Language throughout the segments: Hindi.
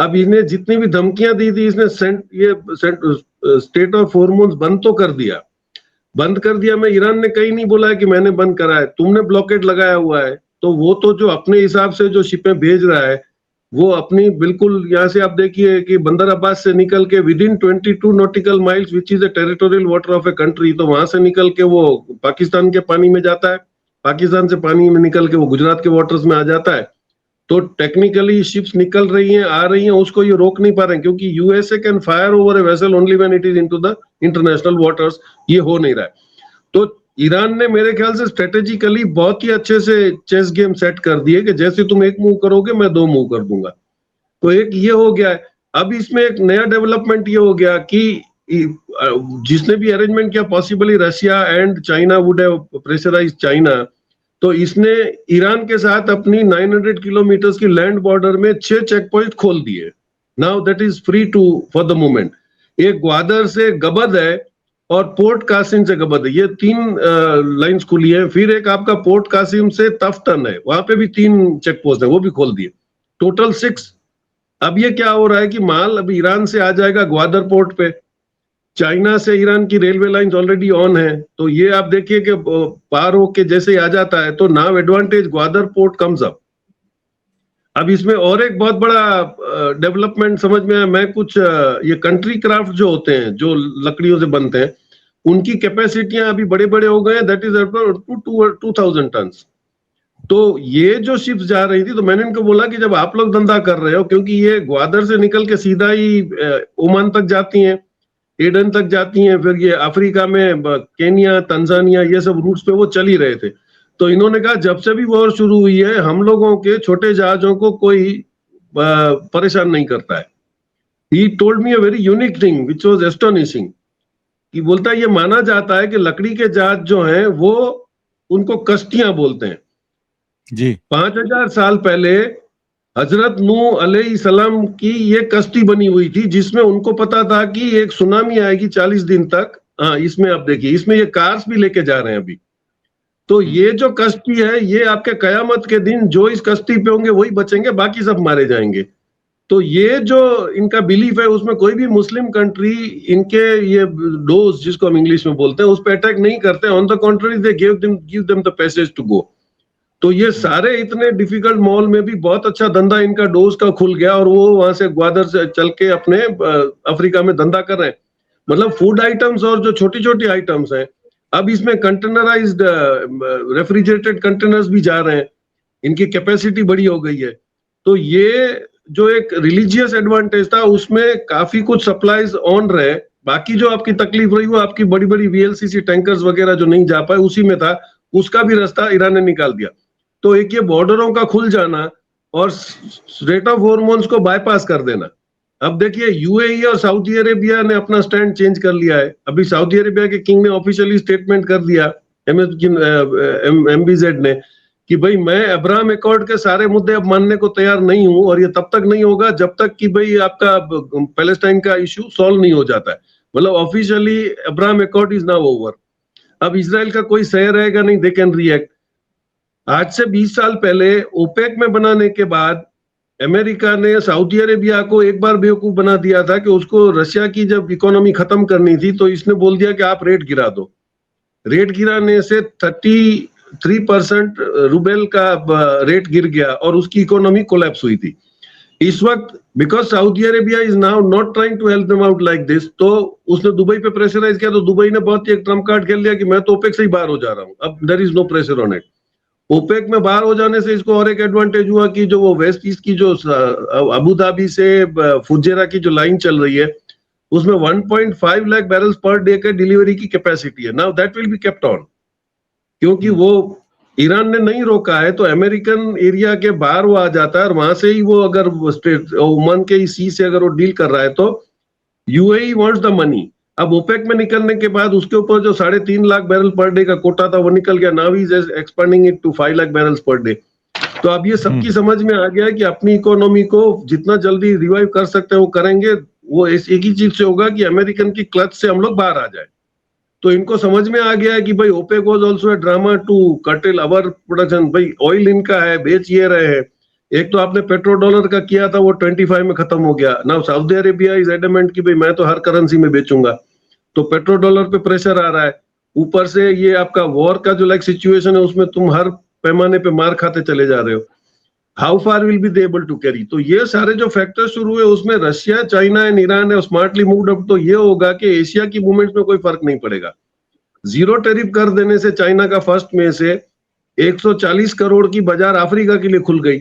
अब इन्हें जितनी भी धमकियां दी थी इसने स्टेट ऑफ हॉर्मोन्स बंद तो कर दिया, बंद कर दिया। मैं ईरान ने कहीं नहीं बोला है कि मैंने बंद करा है, तुमने ब्लॉकेट लगाया हुआ है। तो वो तो जो अपने हिसाब से जो शिपें भेज रहा है वो अपनी बिल्कुल, यहाँ से आप देखिए कि बंदर अब्बास से निकल के with in 22 nautical miles which is a territorial water of a country, तो वहां से निकल के वो पाकिस्तान के पानी में जाता है, पाकिस्तान से पानी में निकल के वो गुजरात के वाटर्स में आ जाता है। तो टेक्निकली शिप्स निकल रही हैं, आ रही हैं, उसको ये रोक नहीं पा रहे हैं क्योंकि USA can fire over a vessel only when it is into the international waters. ये हो नहीं रहा है। तो ईरान ने मेरे ख्याल से स्ट्रेटेजिकली बहुत ही अच्छे से चेस गेम सेट कर दिए कि जैसे तुम एक मूव करोगे मैं दो मूव कर दूंगा। तो एक ये हो गया है। अब इसमें एक नया डेवलपमेंट ये हो गया कि जिसने भी अरेंजमेंट किया, possibly Russia and China would have pressurized China, तो इसने ईरान के साथ अपनी 900 किलोमीटर की लैंड बॉर्डर में 6 चेक पॉइंट खोल दिए। Now that is free to for the moment. एक ग्वादर से गबद है और पोर्ट कासिम से गबद है, ये 3 लाइंस खुली है। फिर एक आपका पोर्ट कासिम से तफ्तन है, वहां पे भी 3 चेक पोस्ट है, वो भी खोल दिए, टोटल 6। अब ये क्या हो रहा है कि माल अब ईरान से आ जाएगा ग्वादर पोर्ट पे, चाइना से ईरान की रेलवे लाइंस ऑलरेडी ऑन है। तो ये आप देखिए कि पार होके जैसे ही आ जाता है तो now advantage Gwadar port comes up. अब इसमें और एक बहुत बड़ा डेवलपमेंट समझ में आया। मैं कुछ ये कंट्री क्राफ्ट जो होते हैं, जो लकड़ियों से बनते हैं, उनकी कैपेसिटियां अभी बड़े बड़े हो गए हैं, दैट इज 2000 टन। तो ये जो शिप्स जा रही थी, तो मैंने इनको बोला कि जब आप लोग धंधा कर रहे हो, क्योंकि ये ग्वादर से निकल के सीधा ही ओमान तक जाती हैं, एडन तक जाती हैं, फिर ये अफ्रीका में केनिया, तंजानिया, ये सब रूट्स पे वो चल ही रहे थे। तो इन्होंने कहा जब से भी वॉर शुरू हुई है हम लोगों के छोटे जहाजों को कोई परेशान नहीं करता है। He told me a very unique thing which was astonishing, कि बोलता है ये माना जाता है कि लकड़ी के जहाज जो हैं वो उनको कश्तियां बोलते हैं जी। 5000 साल पहले हजरत नूह अलैहिस्सलाम की ये कश्ती बनी हुई थी, जिसमें उनको पता था कि एक सुनामी आएगी 40 दिन तक। हाँ, इसमें आप देखिए, इसमें ये कार्स भी लेके जा रहे हैं अभी। तो ये जो कश्ती है, ये आपके कयामत के दिन जो इस कश्ती पे होंगे वही बचेंगे, बाकी सब मारे जाएंगे। तो ये जो इनका बिलीफ है, उसमें कोई भी मुस्लिम कंट्री इनके ये डोज, जिसको हम इंग्लिश में बोलते हैं, उस पर अटैक नहीं करते। On the contrary they give them the passage to go. तो ये सारे इतने डिफिकल्ट मॉल में भी बहुत अच्छा धंधा इनका डोज का खुल गया, और वो वहां से ग्वादर से चल के अपने अफ्रीका में धंधा कर रहे हैं। मतलब फूड आइटम्स और जो छोटी छोटी आइटम्स हैं, अब इसमें कंटेनराइज्ड रेफ्रिजरेटेड कंटेनर्स भी जा रहे हैं, इनकी कैपेसिटी बड़ी हो गई है। तो ये जो एक रिलीजियस एडवांटेज था, उसमें काफी कुछ सप्लाईज ऑन रहे। बाकी जो आपकी तकलीफ रही वो आपकी बड़ी बड़ी वीएलसीसी टैंकर्स वगैरह जो नहीं जा पाए, उसी में था, उसका भी रास्ता ईरान ने निकाल दिया। तो एक ये बॉर्डरों का खुल जाना और स्ट्रेट ऑफ हॉर्मोन्स को बाईपास कर देना। अब देखिए यूएई और सऊदी अरेबिया ने अपना स्टैंड चेंज कर लिया है। अभी सऊदी अरेबिया के किंग ने ऑफिशियली स्टेटमेंट कर दिया, एमबीजेड ने, कि भाई मैं अब्राहम एकॉर्ड के सारे मुद्दे अब मानने को तैयार नहीं हूं, और ये तब तक नहीं होगा जब तक कि भाई आपका पैलेस्टाइन का इश्यू सॉल्व नहीं हो जाता है। मतलब officially Abraham accord is now over. अब इजराइल का कोई सह रहेगा नहीं, दे कैन रिएक्ट। आज से 20 साल पहले ओपेक में बनाने के बाद अमेरिका ने सऊदी अरेबिया को एक बार बेवकूफ बना दिया था कि उसको रशिया की जब इकोनॉमी खत्म करनी थी तो इसने बोल दिया कि आप रेट गिरा दो। रेट गिराने से 33% रूबेल का रेट गिर गया और उसकी इकोनॉमी कोलैप्स हुई थी। इस वक्त because Saudi Arabia is now not trying to help them out like this, तो उसने दुबई पे प्रेशराइज किया, तो दुबई ने बहुत ही एक ट्रम्प कार्ड खेल लिया कि मैं तो ओपेक से ही बाहर हो जा रहा हूं, अब there is no pressure on it. OPEC में बाहर हो जाने से इसको और एक एडवांटेज हुआ कि जो वो वेस्ट ईस्ट की जो अबू धाबी से फुजेरा की जो लाइन चल रही है, उसमें 1.5 लाख बैरल्स पर डे के डिलीवरी की कैपेसिटी है। Now that will be kept on, क्योंकि वो ईरान ने नहीं रोका है, तो अमेरिकन एरिया के बाहर वो आ जाता है, और वहां से ही वो अगर ओमान के सी से अगर वो डील कर रहा है तो यूएई वांट्स द मनी। अब ओपेक में निकलने के बाद उसके ऊपर जो 3.5 लाख बैरल पर डे का कोटा था वो निकल गया। Now is expanding it to 5 lakh barrels per day. तो अब ये सबकी समझ में आ गया है कि अपनी इकोनॉमी को जितना जल्दी रिवाइव कर सकते हैं वो करेंगे। वो एक ही चीज से होगा कि अमेरिकन की क्लच से हम लोग बाहर आ जाए। तो इनको समझ में आ गया है कि भाई OPEC was also a drama to cartel our production. भाई ऑयल इनका है, बेच ये रहे हैं, एक तो आपने पेट्रो डॉलर का किया था, वो 25 में खत्म हो गया। Now Saudi Arabia is adamant कि भाई मैं तो हर करेंसी में बेचूंगा, तो पेट्रो डॉलर पे प्रेशर आ रहा है। ऊपर से ये आपका वॉर का जो लाइक सिचुएशन है, उसमें तुम हर पैमाने पे मार खाते चले जा रहे हो। How far will be they able to carry? तो ये सारे जो फैक्टर्स शुरू हुए, उसमें रशिया, चाइना एंड ईरान है स्मार्टली मूव्ड अप। तो ये होगा कि एशिया की मूवमेंट में कोई फर्क नहीं पड़ेगा। जीरो टैरिफ कर देने से चाइना का फर्स्ट में से 140 करोड़ की बाजार अफ्रीका के लिए खुल गई।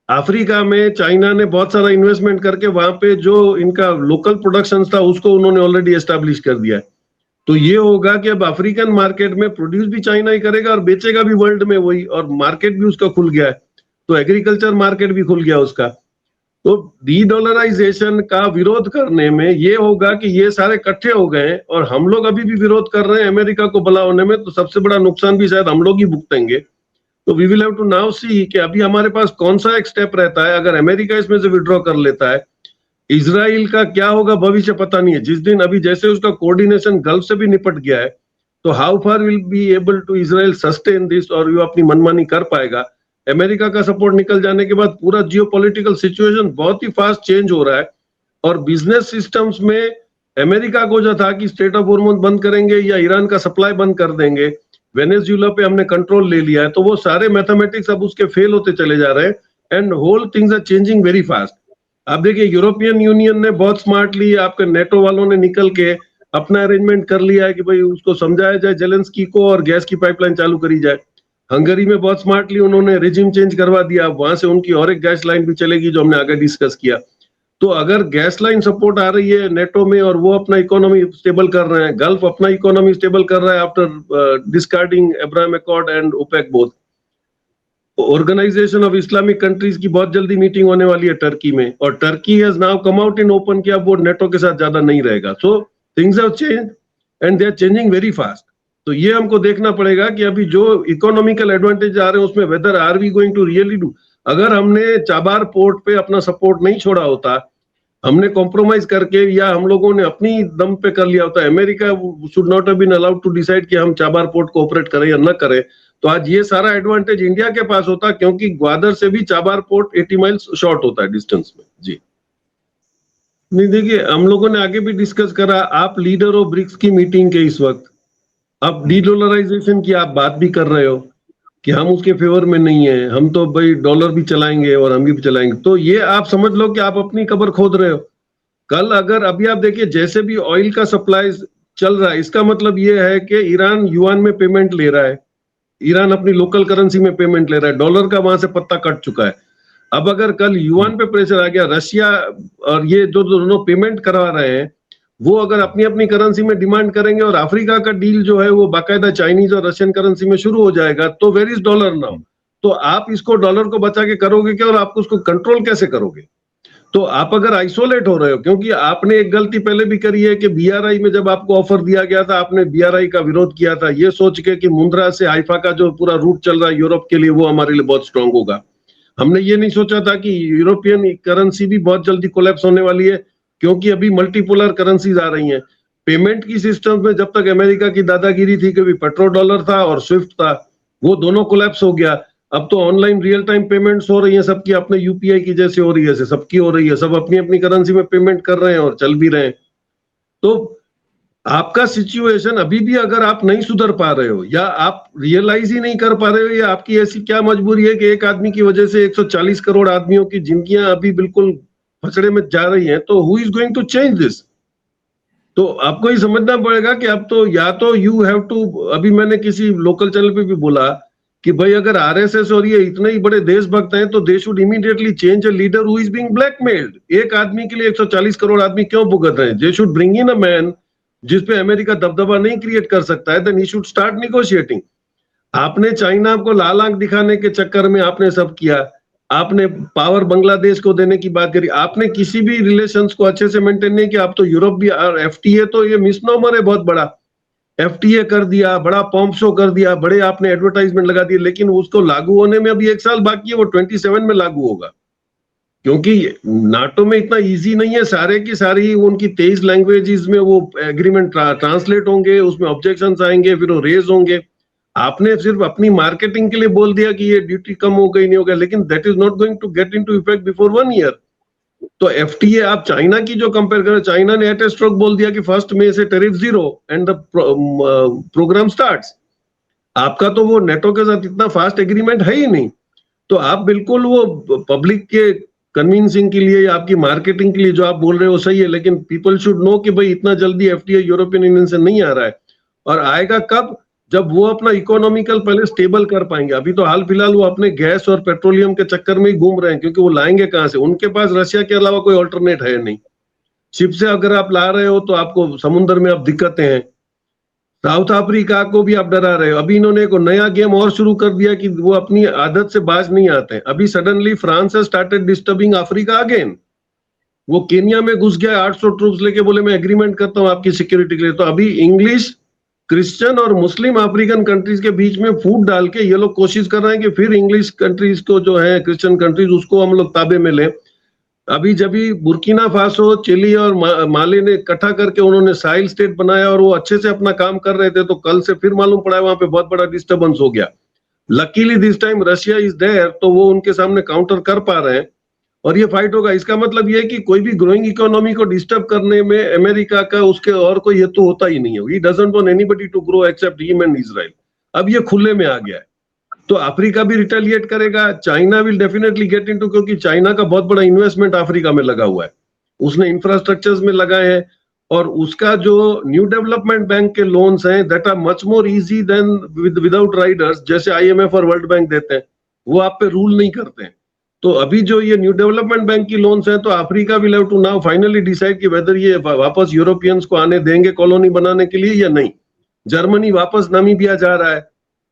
अफ्रीका में चाइना ने बहुत सारा इन्वेस्टमेंट करके वहां पे जो इनका लोकल प्रोडक्शन था उसको उन्होंने ऑलरेडी एस्टेब्लिश कर दिया है। तो ये होगा कि अब अफ्रीकन मार्केट में प्रोड्यूस भी चाइना ही करेगा और बेचेगा भी वर्ल्ड में वही, और मार्केट भी उसका खुल गया है। तो एग्रीकल्चर मार्केट भी खुल गया उसका। तो डीडॉलराइजेशन का विरोध करने में ये होगा कि ये सारे इकट्ठे हो गए और हम लोग अभी भी विरोध कर रहे हैं अमेरिका को भला होने में, तो सबसे बड़ा नुकसान भी शायद हम लोग ही भुगतेंगे। तो we will have to now see कि अभी हमारे पास कौन सा एक स्टेप रहता है। अगर अमेरिका इसमें से विड्रॉ कर लेता है, इजराइल का क्या होगा भविष्य पता नहीं है। जिस दिन अभी जैसे उसका कोऑर्डिनेशन गल्फ से भी निपट गया है, तो how far will be able to Israel sustain this, और वो अपनी मनमानी कर पाएगा। अमेरिका का सपोर्ट निकल जाने के बाद पूरा जियोपॉलिटिकल सिचुएशन बहुत ही फास्ट चेंज हो रहा है। और बिजनेस सिस्टम्स में अमेरिका को जो था कि स्टेट ऑफ हॉर्मोन बंद करेंगे या ईरान का सप्लाई बंद कर देंगे, वेनेजुएला पे हमने कंट्रोल ले लिया है, तो वो सारे मैथमेटिक्स अब उसके फेल होते चले जा रहे हैं and whole things are changing very fast. आप देखिए यूरोपियन यूनियन ने बहुत स्मार्टली, आपके नेटो वालों ने निकल के अपना अरेंजमेंट कर लिया है कि भाई उसको समझाया जाए जेलेंस्की को और गैस की पाइपलाइन चालू करी जाए। हंगरी में बहुत स्मार्टली उन्होंने रिजिम चेंज करवा दिया, वहां से उनकी और एक गैस लाइन भी चलेगी जो हमने आगे डिस्कस किया। तो अगर गैस लाइन सपोर्ट आ रही है नेटो में और वो अपना इकोनॉमी स्टेबल कर रहे हैं, गल्फ अपना इकोनॉमी स्टेबल कर रहा है after discarding Abraham Accord and OPEC both. Organization of Islamic countries की बहुत जल्दी मीटिंग होने वाली है टर्की में, और Turkey has now come out in open कि अब वो नेटो के साथ ज्यादा नहीं रहेगा। So things have changed and they are changing very fast. तो ये हमको देखना पड़ेगा कि अभी जो इकोनॉमिकल एडवांटेज आ रहे हैं उसमें whether are we going to really do. अगर हमने चाबार पोर्ट पे अपना सपोर्ट नहीं छोड़ा होता, हमने कॉम्प्रोमाइज करके, या हम लोगों ने अपनी दम पे कर लिया होता, America should not have been allowed to decide कि हम चाबार पोर्ट को ऑपरेट करें या न करें, तो आज ये सारा एडवांटेज इंडिया के पास होता, क्योंकि ग्वादर से भी चाबार पोर्ट 80 माइल्स शॉर्ट होता है डिस्टेंस में। जी नहीं, देखिए हम लोगों ने आगे भी डिस्कस करा, आप लीडर हो ब्रिक्स की मीटिंग के इस वक्त, अब डीडॉलराइजेशन की आप बात भी कर रहे हो कि हम उसके फेवर में नहीं है, हम तो भाई डॉलर भी चलाएंगे और हम भी चलाएंगे। तो ये आप समझ लो कि आप अपनी कब्र खोद रहे हो। कल अगर अभी आप देखिए जैसे भी ऑयल का सप्लाई चल रहा है, इसका मतलब ये है कि ईरान युआन में पेमेंट ले रहा है, ईरान अपनी लोकल करेंसी में पेमेंट ले रहा है, डॉलर का वहां से पत्ता कट चुका है। अब अगर कल युआन पे प्रेशर आ गया, रशिया और ये जो दोनों पेमेंट करवा रहे हैं वो अगर अपनी अपनी करेंसी में डिमांड करेंगे और अफ्रीका का डील जो है वो बाकायदा चाइनीज और रशियन करेंसी में शुरू हो जाएगा, तो वेयर इज डॉलर नाउ? तो आप इसको डॉलर को बचा के करोगे क्या, और आप उसको कंट्रोल कैसे करोगे? तो आप अगर आइसोलेट हो रहे हो, क्योंकि आपने एक गलती पहले भी करी है कि बीआरआई में जब आपको ऑफर दिया गया था, आपने बीआरआई का विरोध किया था ये सोच के कि मुंद्रा से हाइफा का जो पूरा रूट चल रहा है यूरोप के लिए वो हमारे लिए बहुत स्ट्रांग होगा। हमने ये नहीं सोचा था कि यूरोपियन करेंसी भी बहुत जल्दी कोलैप्स होने वाली है, क्योंकि अभी मल्टीपोलर करेंसीज आ रही हैं। पेमेंट की सिस्टम में जब तक अमेरिका की दादागिरी थी कि पेट्रो डॉलर था और स्विफ्ट था, वो दोनों कोलैप्स हो गया। अब तो ऑनलाइन रियल टाइम पेमेंट्स हो रही हैं सबकी, अपने यूपीआई की जैसे हो रही है सबकी हो रही है, सब अपनी अपनी करेंसी में पेमेंट कर रहे हैं और चल भी रहे हैं। तो आपका सिचुएशन अभी भी अगर आप नहीं सुधर पा रहे हो या आप रियलाइज ही नहीं कर पा रहे हो, या आपकी ऐसी क्या मजबूरी है कि एक आदमी की वजह से 140 करोड़ आदमियों की जिंदगियां अभी बिल्कुल फसड़े में जा रही हैं, तो who is going to change this? तो आपको ही समझना पड़ेगा कि अब तो या तो यू हैव टू, अभी मैंने किसी लोकल चैनल पे भी बोला कि भाई अगर आरएसएस और ये इतने ही बड़े देशभक्त हैं तो they should immediately change a leader who is being blackmailed. एक आदमी के लिए 140 करोड़ आदमी क्यों भुगत रहे हैं? They should bring in a man जिसपे अमेरिका दबदबा नहीं क्रिएट कर सकता है, then he should start negotiating. आपने चाइना को लाल आंख दिखाने के चक्कर में आपने सब किया, आपने पावर बांग्लादेश को देने की बात करी, आपने किसी भी रिलेशंस को अच्छे से मेंटेन नहीं किया। आप तो यूरोप भी, एफटीए तो ये मिसनोमर है बहुत बड़ा, एफटीए कर दिया, बड़ा पॉम्प शो कर दिया, बड़े आपने एडवर्टाइजमेंट लगा दिए, लेकिन उसको लागू होने में अभी 1 साल बाकी है, वो 27 में लागू होगा। क्योंकि नाटो में इतना इजी नहीं है, सारे की सारी उनकी 23 लैंग्वेजेस में वो एग्रीमेंट ट्रांसलेट होंगे, उसमें ऑब्जेक्शंस आएंगे, फिर वो रेज होंगे। आपने सिर्फ अपनी मार्केटिंग के लिए बोल दिया कि ये ड्यूटी कम हो गई, नहीं हो गया, लेकिन that is not going to get into effect before 1 year. तो एफटीए आप चाइना की जो कंपेयर करें, चाइना ने एट ए स्ट्रोक बोल दिया कि 1 मई से tariff 0 and the program starts. आपका तो वो नेटो के साथ इतना फास्ट एग्रीमेंट है ही नहीं। तो आप बिल्कुल वो पब्लिक के कन्विंसिंग के लिए या आपकी मार्केटिंग के लिए जो आप बोल रहे हो सही है, लेकिन पीपल शुड नो कि भाई इतना जल्दी एफटीए यूरोपियन यूनियन से नहीं आ रहा है, और आएगा कब, जब वो अपना इकोनॉमिकल पहले स्टेबल कर पाएंगे। अभी तो हाल फिलहाल वो अपने गैस और पेट्रोलियम के चक्कर में ही घूम रहे हैं, क्योंकि वो लाएंगे कहां से, उनके पास रशिया के अलावा कोई ऑल्टरनेट है नहीं। शिप से अगर आप ला रहे हो तो आपको समुद्र में अब दिक्कतें हैं। साउथ अफ्रीका को भी आप डरा रहे हो। अभी इन्होंने एक नया गेम और शुरू कर दिया कि वो अपनी आदत से बाज नहीं आते। अभी suddenly France has started disturbing Africa again. वो केन्या में घुस गया 800 ट्रूप्स लेके, बोले मैं एग्रीमेंट करता हूं आपकी सिक्योरिटी के लिए। तो अभी इंग्लिश, क्रिश्चियन और मुस्लिम अफ्रीकन कंट्रीज के बीच में फूट डाल के ये लोग कोशिश कर रहे हैं कि फिर इंग्लिश कंट्रीज को जो है, क्रिश्चियन कंट्रीज, उसको हम लोग ताबे में लें। अभी जब भी बुर्किना फासो, चिली और माली ने इकट्ठा करके उन्होंने साहिल स्टेट बनाया और वो अच्छे से अपना काम कर रहे थे, तो कल से फिर मालूम पड़ा वहां पे बहुत बड़ा डिस्टर्बेंस हो गया। Luckily this time Russia is there, तो वो उनके सामने काउंटर कर पा रहे हैं और ये फाइट होगा। इसका मतलब ये है कि कोई भी ग्रोइंग इकोनॉमी को डिस्टर्ब करने में अमेरिका का उसके और कोई हेतु होता ही नहीं है। He doesn't want anybody to grow except him and Israel. अब ये खुले में आ गया है, तो अफ्रीका भी रिटेलिएट करेगा। China will definitely get into, क्योंकि चाइना का बहुत बड़ा इन्वेस्टमेंट अफ्रीका में लगा हुआ है, उसने इंफ्रास्ट्रक्चर्स में लगाए हैं, और उसका जो न्यू डेवलपमेंट बैंक के लोन्स हैं that are much more easy than without riders, जैसे आईएमएफ और वर्ल्ड बैंक देते हैं, वो आप पे रूल नहीं करते हैं। तो अभी जो ये न्यू डेवलपमेंट बैंक की लोन्स हैं, तो Africa will have to now finally decide कि वेदर ये वापस यूरोपियंस को आने देंगे कॉलोनी बनाने के लिए या नहीं। जर्मनी वापस नामीबिया जा रहा है,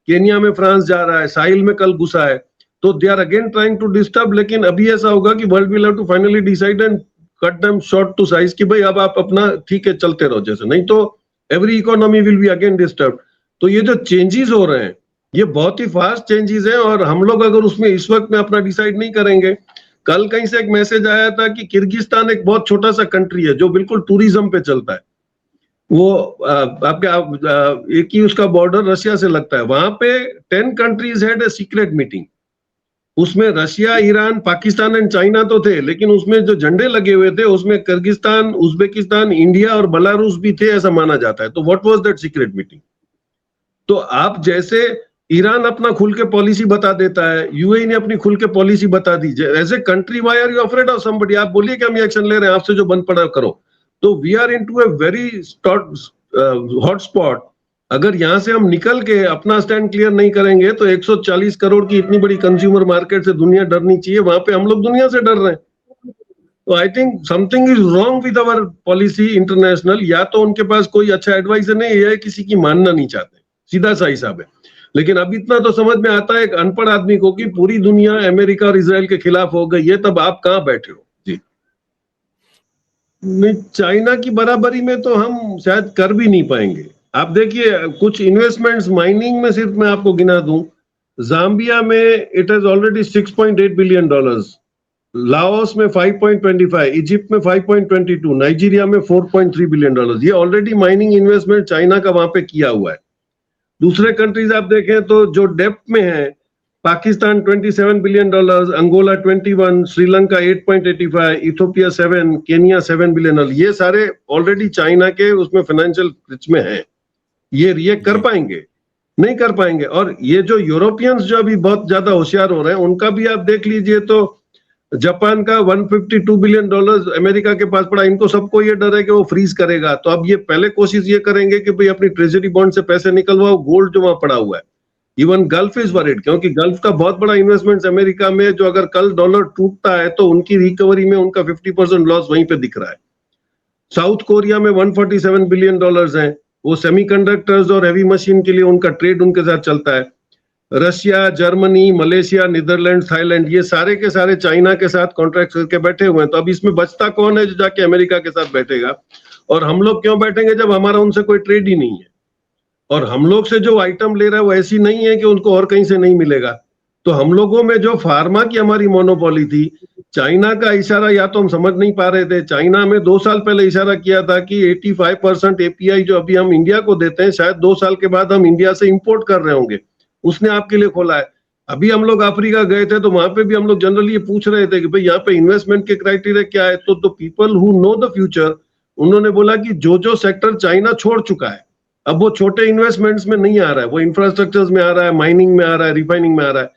केन्या में फ्रांस जा रहा है, साहिल में कल घुसा है, तो they are again trying to disturb. लेकिन अभी ऐसा होगा कि world will have to finally decide and cut them short to size कि भाई अब आप अपना ठीक है चलते रहो जैसे, नहीं तो every economy will be again disturb. तो ये जो चेंजेस हो रहे हैं ये बहुत ही फास्ट चेंजेस हैं, और हम लोग अगर उसमें इस वक्त में अपना डिसाइड नहीं करेंगे। कल कहीं से एक मैसेज आया था कि किर्गिस्तान एक बहुत छोटा सा कंट्री है जो बिल्कुल टूरिज्म पे चलता है, वो आपके एक ही उसका बॉर्डर रशिया से लगता है, वहां पे 10 countries had a secret meeting. उसमें Russia, Iran, Pakistan and China तो थे, लेकिन उसमें जो झंडे लगे हुए थे उसमें किर्गिस्तान, उज्बेकिस्तान, इंडिया और बेलारूस भी थे, ऐसा माना जाता है। तो what was that secret meeting? तो आप जैसे ईरान अपना खुल के पॉलिसी बता देता है, यूएई ने अपनी खुल के पॉलिसी बता दी, as a country why are you afraid of somebody? आप बोलिए कि हम ये एक्शन ले रहे हैं, आपसे जो बंद पड़ा करो। तो we are into a very hot spot. अगर यहां से हम निकल के अपना स्टैंड क्लियर नहीं करेंगे तो 140 करोड़ की इतनी बड़ी कंज्यूमर मार्केट से दुनिया डरनी चाहिए, वहां पे हम लोग दुनिया से डर रहे हैं। तो I think something is wrong with our policy international. या तो उनके पास कोई अच्छा एडवाइजर नहीं, या किसी की मानना नहीं चाहते, सीधा सा हिसाब है। लेकिन अब इतना तो समझ में आता है एक अनपढ़ आदमी को कि पूरी दुनिया अमेरिका और इजराइल के खिलाफ हो गई है, तब आप कहां बैठे हो? जी नहीं, चाइना की बराबरी में तो हम शायद कर भी नहीं पाएंगे। आप देखिए कुछ इन्वेस्टमेंट्स माइनिंग में, सिर्फ मैं आपको गिना दूं, जाम्बिया में it has already $6.8 billion, Laos में 5.25, इजिप्ट में 5.22, नाइजीरिया में $4.3 बिलियन। ये ऑलरेडी माइनिंग इन्वेस्टमेंट चाइना का वहां पे किया हुआ है। दूसरे कंट्रीज आप देखें तो जो डेप्थ में है, Pakistan $27 billion, Angola 21, Sri Lanka 8.85, Ethiopia 7, Kenya $7 billion. ये सारे ऑलरेडी चाइना के उसमें फाइनेंशियल रिच में हैं। ये रिएक्ट कर पाएंगे? नहीं कर पाएंगे। और ये जो यूरोपियंस जो अभी बहुत ज्यादा होशियार हो रहे हैं, उनका भी आप देख लीजिए तो जापान का $152 बिलियन अमेरिका के पास पड़ा। इनको सबको ये डर है कि वो फ्रीज करेगा, तो अब ये पहले कोशिश ये करेंगे कि भाई अपनी ट्रेजरी बॉन्ड से पैसे निकलवाओ, गोल्ड जो वहां पड़ा हुआ है। इवन गल्फ इज वरीड, क्योंकि गल्फ का बहुत बड़ा इन्वेस्टमेंट अमेरिका में, जो अगर कल डॉलर टूटता है तो उनकी रिकवरी में उनका 50% लॉस वहीं पे दिख रहा है। साउथ कोरिया में $147 बिलियन हैं, वो सेमीकंडक्टर्स और हेवी मशीन के लिए उनका ट्रेड उनके साथ चलता है। Russia, Germany, Malaysia, Netherland, Thailand, ये सारे के सारे चाइना के साथ कॉन्ट्रैक्ट करके बैठे हुए हैं। तो अब इसमें बचता कौन है जो जाके अमेरिका के साथ बैठेगा? और हम लोग क्यों बैठेंगे जब हमारा उनसे कोई ट्रेड ही नहीं है, और हम लोग से जो आइटम ले रहा है वो ऐसी नहीं है कि उनको और कहीं से नहीं मिलेगा। तो हम लोगों में जो फार्मा की हमारी मोनोपोली थी, चाइना का इशारा या तो हम समझ नहीं पा रहे थे। चाइना में 2 साल पहले इशारा किया था कि 85% एपीआई जो अभी हम इंडिया को देते हैं शायद 2 साल के बाद हम इंडिया से इंपोर्ट कर रहे होंगे, उसने आपके लिए खोला है। अभी हम लोग अफ्रीका गए थे तो वहां पे भी हम लोग जनरली ये पूछ रहे थे कि भाई यहाँ पे इन्वेस्टमेंट के क्राइटेरिया क्या है, तो people who know the future उन्होंने बोला कि जो सेक्टर चाइना छोड़ चुका है अब वो छोटे इन्वेस्टमेंट्स में नहीं आ रहा है, वो इंफ्रास्ट्रक्चर्स में आ रहा है, माइनिंग में आ रहा है, रिफाइनिंग में आ रहा है।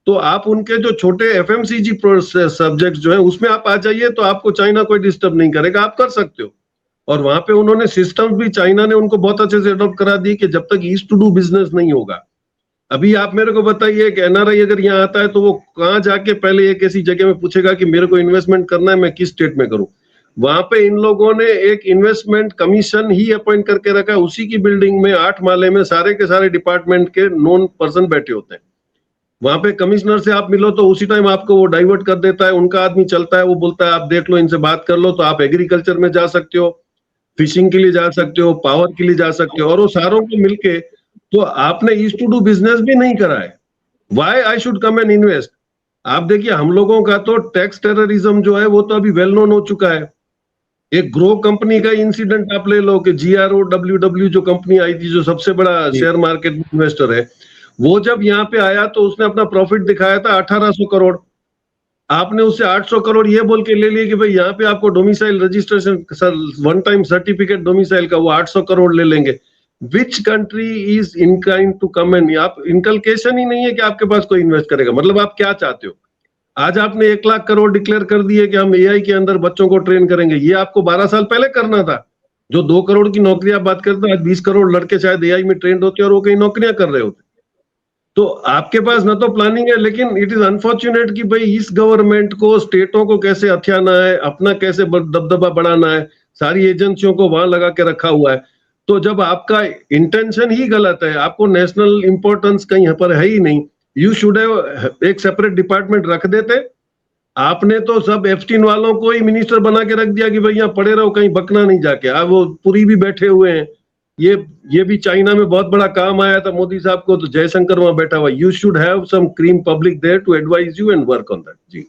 तो आप उनके जो छोटे एफएमसीजी सब्जेक्ट जो है उसमें आप आ जाइए तो आपको चाइना कोई डिस्टर्ब नहीं करेगा, आप कर सकते हो। और वहां पे उन्होंने सिस्टम्स भी चाइना ने उनको बहुत अच्छे से अडॉप्ट करा दिए कि जब तक ईस्ट टू डू बिजनेस नहीं होगा। अभी आप मेरे को बताइए कि एनआरआई अगर यहाँ आता है तो वो कहाँ जाके पहले एक ऐसी जगह में पूछेगा कि मेरे को इन्वेस्टमेंट करना है, मैं किस स्टेट में करूं। वहां पे इन लोगों ने एक इन्वेस्टमेंट कमीशन ही अपॉइंट करके रखा है, उसी की बिल्डिंग में 8 माले में सारे के सारे डिपार्टमेंट के नॉन पर्सन बैठे होते हैं। वहां पे कमिश्नर से आप मिलो तो उसी टाइम आपको वो डाइवर्ट कर देता है, उनका आदमी चलता है, वो बोलता है आप देख लो, इनसे बात कर लो। तो आप एग्रीकल्चर में जा सकते हो, फिशिंग के लिए जा सकते हो, पावर के लिए जा सकते हो, और वो सारों को मिलके तो आपने ईस्ट टू डू बिजनेस भी नहीं करा है। Why I should come and invest. आप देखिए हम लोगों का तो टैक्स टेररिज्म जो है वो तो अभी वेल नोन हो चुका है। एक ग्रो कंपनी का इंसिडेंट आप ले लो कि GROWW जो कंपनी आई थी, जो सबसे बड़ा शेयर मार्केट इन्वेस्टर है, वो जब यहाँ पे आया तो उसने अपना प्रॉफिट दिखाया था 1800 करोड़। आपने उससे 800 करोड़ ये बोल के ले लिए कि भाई यहाँ पे आपको domicile registration one time certificate domicile का वो 800 करोड़ ले लेंगे। Which country is unkind to come and, आप इनकलकेशन ही नहीं है कि आपके पास कोई इन्वेस्ट करेगा। मतलब आप क्या चाहते हो? आज आपने 1 लाख करोड़ डिक्लेयर कर दिए कि हम एआई के अंदर बच्चों को ट्रेन करेंगे, ये आपको 12 साल पहले करना था। जो 2 करोड़ की नौकरी आप बात करते हैं, आज 20 करोड़ लड़के शायद एआई में ट्रेंड होते हैं और वो कई नौकरियां कर रहे होते। तो आपके पास ना तो प्लानिंग है, लेकिन इट इज अनफॉर्चुनेट कि भाई इस गवर्नमेंट को स्टेटों को कैसे हथियाना है, अपना कैसे दबदबा बढ़ाना है, सारी एजेंसियों को वहां लगा के रखा हुआ है। तो जब आपका इंटेंशन ही गलत है, आपको नेशनल इंपॉर्टेंस कहीं पर है ही नहीं, यू शुड हैव एक सेपरेट डिपार्टमेंट रख देते। आपने तो सब एफटीन वालों को ही मिनिस्टर बना के रख दिया कि भाई यहाँ पड़े रहो, कहीं बकना नहीं जाके। अब वो पुरी भी बैठे हुए हैं। ये भी चाइना में बहुत बड़ा काम आया था मोदी साहब को, तो जयशंकर वहां बैठा हुआ। You should have some cream public there to advise you and work on that. Ji.